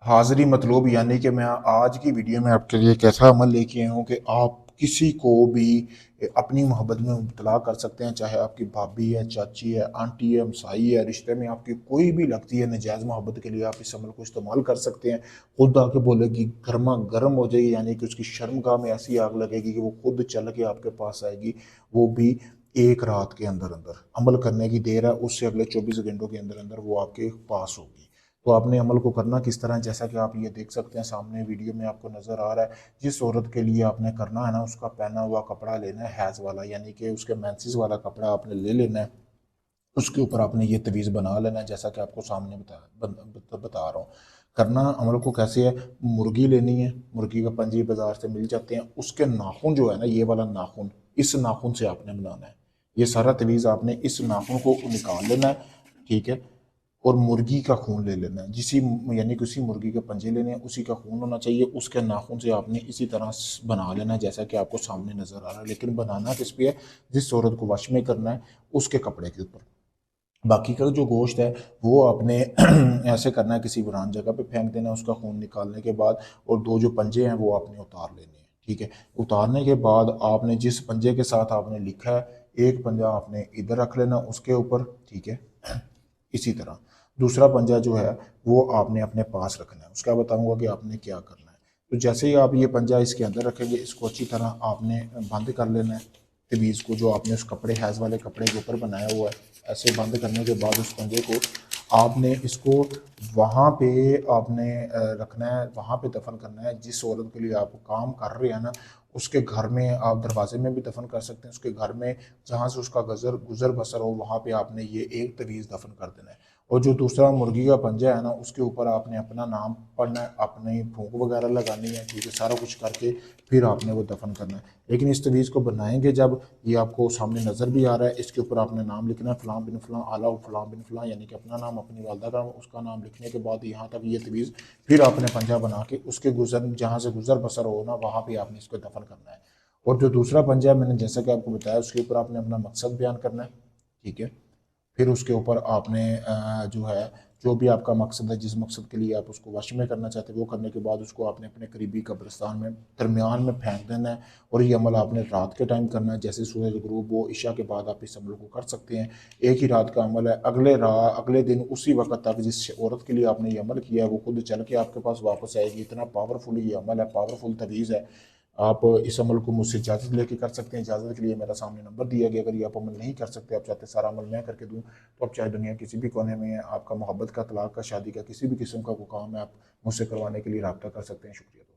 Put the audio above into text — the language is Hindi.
हाज़िरी मतलूब, यानी कि मैं आज की वीडियो में आपके लिए एक ऐसा अमल लेके आया हूँ कि आप किसी को भी अपनी मोहब्बत में मुब्तला कर सकते हैं। चाहे आपकी भाभी है, चाची है, आंटी है, हमसाई है, रिश्ते में आपकी कोई भी लगती है नजायज़ मोहब्बत के लिए आप इस अमल को इस्तेमाल कर सकते हैं। खुद आके बोलेगी, गर्मा गर्म हो जाएगी, यानी कि उसकी शर्मगाह में ऐसी आग लगेगी कि वो खुद चल के आपके पास आएगी। वो भी एक रात के अंदर अंदर। अमल करने की देर है, उससे अगले 24 घंटों के अंदर अंदर वो आपके पास होगी। तो आपने अमल को करना किस तरह है, जैसा कि आप ये देख सकते हैं सामने वीडियो में आपको नज़र आ रहा है। जिस औरत के लिए आपने करना है ना, उसका पहना हुआ कपड़ा लेना है हैज़ वाला, यानी कि उसके मेंसेस वाला कपड़ा आपने ले लेना है। उसके ऊपर आपने ये तवीज़ बना लेना है, जैसा कि आपको सामने बता रहा हूँ। करना अमल को कैसे है, मुर्गी लेनी है, मुर्गी का पंजे बाज़ार से मिल जाते हैं। उसके नाखून जो है ना, ये वाला नाखून, इस नाखून से आपने बनाना है। ये सारा तवीज़ आपने इस नाखून को निकाल लेना है, ठीक है। और मुर्गी का खून ले लेना है, जिसी यानी कि उसी मुर्गी के पंजे लेने हैं, उसी का खून होना चाहिए। उसके नाखून से आपने इसी तरह बना लेना है, जैसा कि आपको सामने नज़र आ रहा है। लेकिन बनाना किस पे है, जिस औरत को वश में करना है उसके कपड़े के ऊपर। बाकी का जो गोश्त है वो आपने ऐसे करना है, किसी वीरान जगह पे फेंक देना है उसका खून निकालने के बाद। और दो जो पंजे हैं वो आपने उतार लेने हैं, ठीक है। उतारने के बाद आपने जिस पंजे के साथ आपने लिखा है, एक पंजा आपने इधर रख लेना उसके ऊपर, ठीक है। इसी तरह दूसरा पंजा जो है वो आपने अपने पास रखना है। उसका बताऊंगा कि आपने क्या करना है। तो जैसे ही आप ये पंजा इसके अंदर रखेंगे, इसको अच्छी तरह आपने बंद कर लेना है। तवीज़ को जो आपने उस कपड़े हैज़ वाले कपड़े के ऊपर बनाया हुआ है, ऐसे बंद करने के बाद उस पंजे को आपने इसको वहाँ पे आपने रखना है, वहाँ पे दफन करना है जिस औरत के लिए आप काम कर रहे हैं ना। उसके घर में आप दरवाजे में भी दफन कर सकते हैं, उसके घर में जहाँ से उसका गज़र गुज़र बसर हो वहाँ पे आपने ये एक तवीज़ दफन कर देना है। और जो दूसरा मुर्गी का पंजा है ना, उसके ऊपर आपने अपना नाम पढ़ना है, अपनी फूंक वगैरह लगानी है, ठीक है। सारा कुछ करके फिर आपने वो दफन करना है। लेकिन इस तवीज़ को बनाएंगे जब, ये आपको सामने नज़र भी आ रहा है, इसके ऊपर आपने नाम लिखना है, फ़लाँ बिन फ़लाँ आला फ़लाँ बिन फ़लाँ, यानी कि अपना नाम, अपनी वालदा का नाम, उसका नाम लिखने के बाद यहाँ तक ये तवीज़ फिर आपने पंजा बना के उसके गुजर जहाँ से गुजर बसर हो ना, वहाँ पर आपने इसको दफन करना है। और जो दूसरा पंजा है, मैंने जैसा कि आपको बताया, उसके ऊपर आपने अपना मकसद बयान करना है, ठीक है। फिर उसके ऊपर आपने जो है, जो भी आपका मकसद है, जिस मकसद के लिए आप उसको वश में करना चाहते हैं, वो करने के बाद उसको आपने अपने करीबी कब्रिस्तान में दरमियान में फेंक देना है। और ये अमल आपने रात के टाइम करना है, जैसे सूरज गुरूब हो, ईशा के बाद आप इस अमल को कर सकते हैं। एक ही रात का अमल है। अगले दिन उसी वक्त तक जिस औरत के लिए आपने ये अमल किया है वो खुद चल के आपके पास वापस आएगी। इतना पावरफुल ये अमल है, पावरफुल तवीज़ है। आप इस अमल को मुझसे इजाज़त लेके कर सकते हैं। इजाज़त के लिए मेरा सामने नंबर दिया गया। अगर ये आप अमल नहीं कर सकते, आप चाहते सारा अमल मैं करके दूं, तो आप चाहे दुनिया किसी भी कोने में है, आपका मोहब्बत का, तलाक का, शादी का, किसी भी किस्म का कोई काम है, आप मुझसे करवाने के लिए रब्ता कर सकते हैं। शुक्रिया।